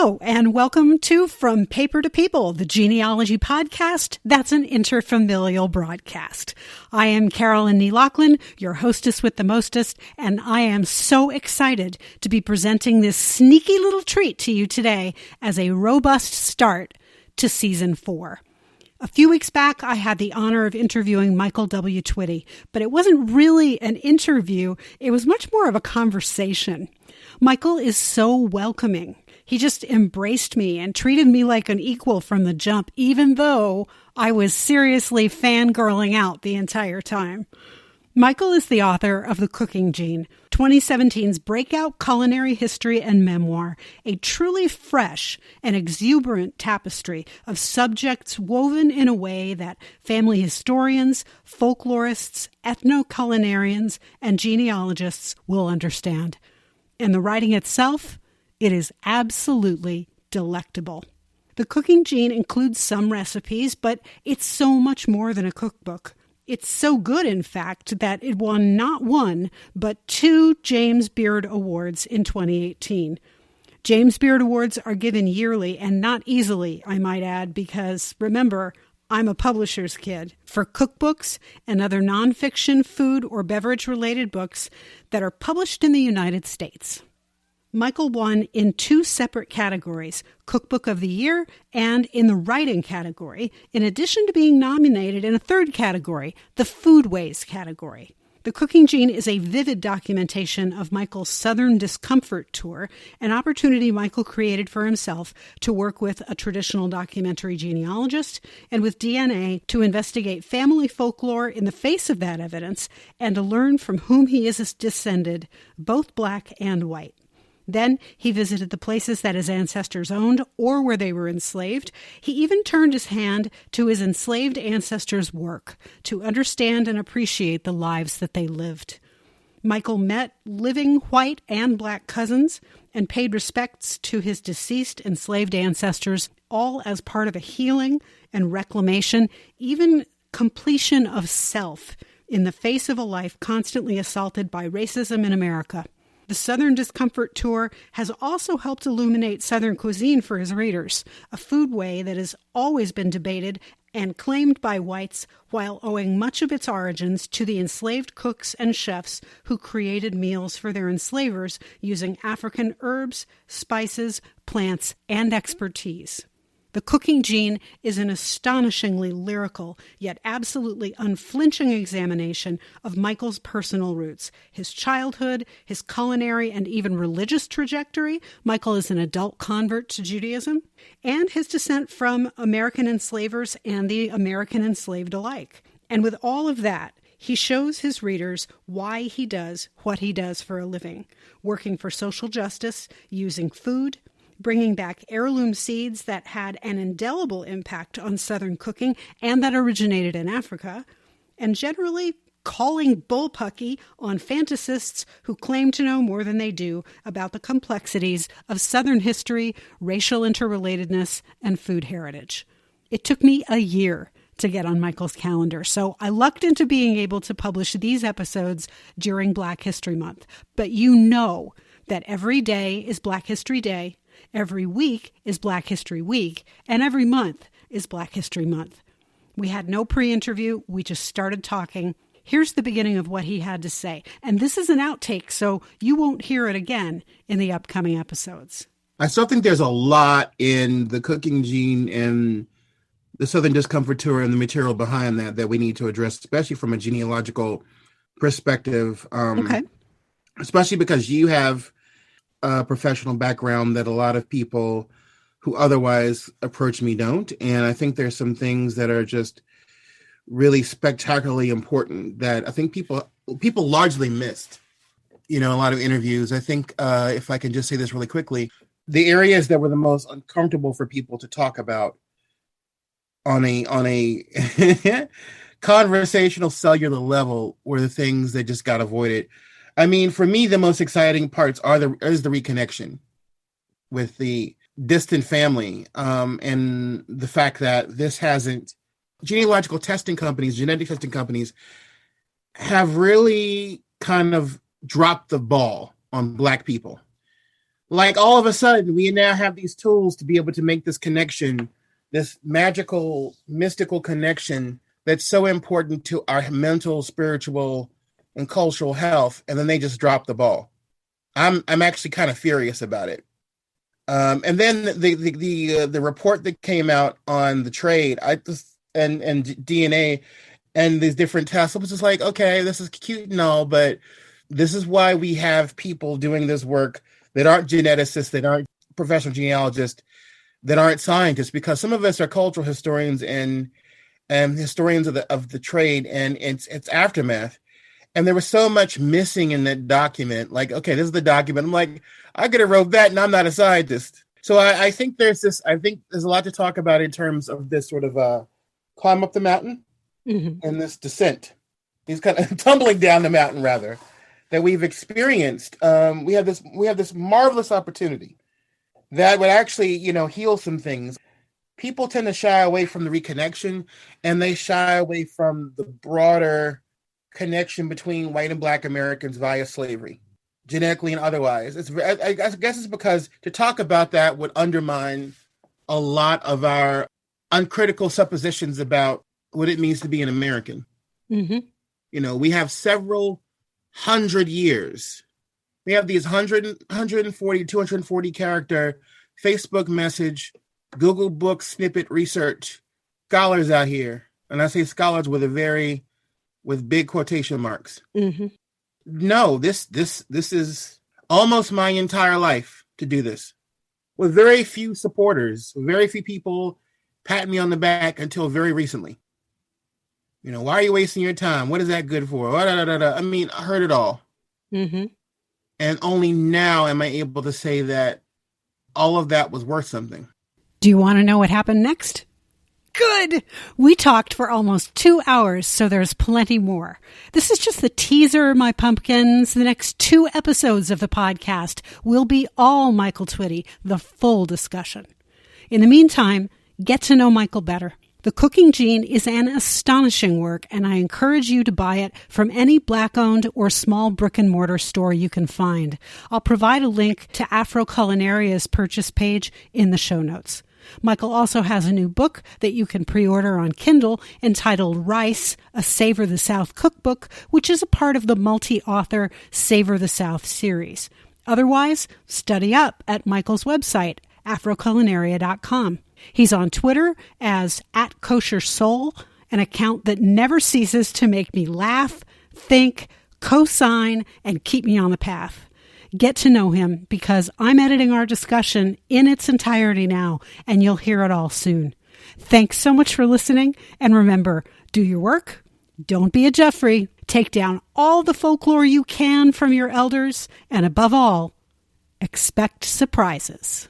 Hello, and welcome to From Paper to People, the genealogy podcast that's an interfamilial broadcast. I am Carolyn Nee Lachlan, your hostess with the mostest, and I am so excited to be presenting this sneaky little treat to you today as a robust start to Season 4. A few weeks back, I had the honor of interviewing Michael W Twitty, but it wasn't really an interview. It was much more of a conversation. Michael is so welcoming. He just embraced me and treated me like an equal from the jump, even though I was seriously fangirling out the entire time. Michael is the author of The Cooking Gene, 2017's breakout culinary history and memoir, a truly fresh and exuberant tapestry of subjects woven in a way that family historians, folklorists, ethno-culinarians, and genealogists will understand. And the writing itself, it is absolutely delectable. The Cooking Gene includes some recipes, but it's so much more than a cookbook. It's so good, in fact, that it won not one, but 2 James Beard Awards in 2018. James Beard Awards are given yearly, and not easily, I might add, because, remember, I'm a publisher's kid, for cookbooks and other nonfiction food or beverage-related books that are published in the United States. Michael won in 2 separate categories, Cookbook of the Year and in the Writing category, in addition to being nominated in a 3rd category, the foodways category. The Cooking Gene is a vivid documentation of Michael's Southern Discomfort tour, an opportunity Michael created for himself to work with a traditional documentary genealogist and with DNA to investigate family folklore in the face of that evidence and to learn from whom he is descended, both black and white. Then he visited the places that his ancestors owned or where they were enslaved. He even turned his hand to his enslaved ancestors' work to understand and appreciate the lives that they lived. Michael met living white and black cousins and paid respects to his deceased enslaved ancestors, all as part of a healing and reclamation, even completion of self in the face of a life constantly assaulted by racism in America. The Southern Discomfort Tour has also helped illuminate Southern cuisine for his readers, a foodway that has always been debated and claimed by whites while owing much of its origins to the enslaved cooks and chefs who created meals for their enslavers using African herbs, spices, plants, and expertise. The Cooking Gene is an astonishingly lyrical, yet absolutely unflinching examination of Michael's personal roots, his childhood, his culinary and even religious trajectory. Michael is an adult convert to Judaism, and his descent from American enslavers and the American enslaved alike. And with all of that, he shows his readers why he does what he does for a living, working for social justice, using food, bringing back heirloom seeds that had an indelible impact on Southern cooking and that originated in Africa, and generally calling bullpucky on fantasists who claim to know more than they do about the complexities of Southern history, racial interrelatedness, and food heritage. It took me a year to get on Michael's calendar, so I lucked into being able to publish these episodes during Black History Month. But you know that every day is Black History Day, every week is Black History Week, and every month is Black History Month. We had no pre-interview. We just started talking. Here's the beginning of what he had to say. And this is an outtake, so you won't hear it again in the upcoming episodes. I still think there's a lot in the Cooking Gene and the Southern Discomfort Tour and the material behind that we need to address, especially from a genealogical perspective. Okay. Especially because you have a professional background that a lot of people who otherwise approach me don't. And I think there's some things that are just really spectacularly important that I think people largely missed, a lot of interviews. I think if I can just say this really quickly, the areas that were the most uncomfortable for people to talk about on a conversational cellular level were the things that just got avoided. I mean, for me, the most exciting parts is the reconnection with the distant family, and the fact that genealogical testing companies, genetic testing companies have really kind of dropped the ball on Black people. like all of a sudden we now have these tools to be able to make this connection, this magical, mystical connection that's so important to our mental, spiritual, and cultural health, and then they just drop the ball. I'm actually kind of furious about it. And then the report that came out on the trade, and DNA and these different tests, I was just like, okay, this is cute and all, but this is why we have people doing this work that aren't geneticists, that aren't professional genealogists, that aren't scientists, because some of us are cultural historians and historians of the trade and its aftermath. And there was so much missing in that document. Like, okay, this is the document. I'm like, I could have wrote that, and I'm not a scientist. So I think there's a lot to talk about in terms of this sort of climb up the mountain and this descent. These kind of tumbling down the mountain, rather, that we've experienced. We have this marvelous opportunity that would actually, heal some things. People tend to shy away from the reconnection, and they shy away from the broader connection between white and black Americans via slavery, genetically and otherwise. I guess it's because to talk about that would undermine a lot of our uncritical suppositions about what it means to be an American. We have several hundred years. We have these 140, 240 character Facebook message, Google book snippet research scholars out here. And I say scholars with big quotation marks. No, this is almost my entire life to do this, with very few supporters, very few people patting me on the back until very recently. Why are you wasting your time? What is that good for? I mean, I heard it all. And only now am I able to say that all of that was worth something. Do you want to know what happened next? Good! We talked for almost 2 hours, so there's plenty more. This is just the teaser, my pumpkins. The next 2 episodes of the podcast will be all Michael Twitty, the full discussion. In the meantime, get to know Michael better. The Cooking Gene is an astonishing work, and I encourage you to buy it from any Black-owned or small brick-and-mortar store you can find. I'll provide a link to Afro Culinaria's purchase page in the show notes. Michael also has a new book that you can pre-order on Kindle entitled Rice, a Savor the South cookbook, which is a part of the multi-author Savor the South series. Otherwise, study up at Michael's website, afroculinaria.com. He's on Twitter as @koshersoul, an account that never ceases to make me laugh, think, co-sign, and keep me on the path. Get to know him because I'm editing our discussion in its entirety now, and you'll hear it all soon. Thanks so much for listening, and remember, do your work, don't be a Jeffrey, take down all the folklore you can from your elders, and above all, expect surprises.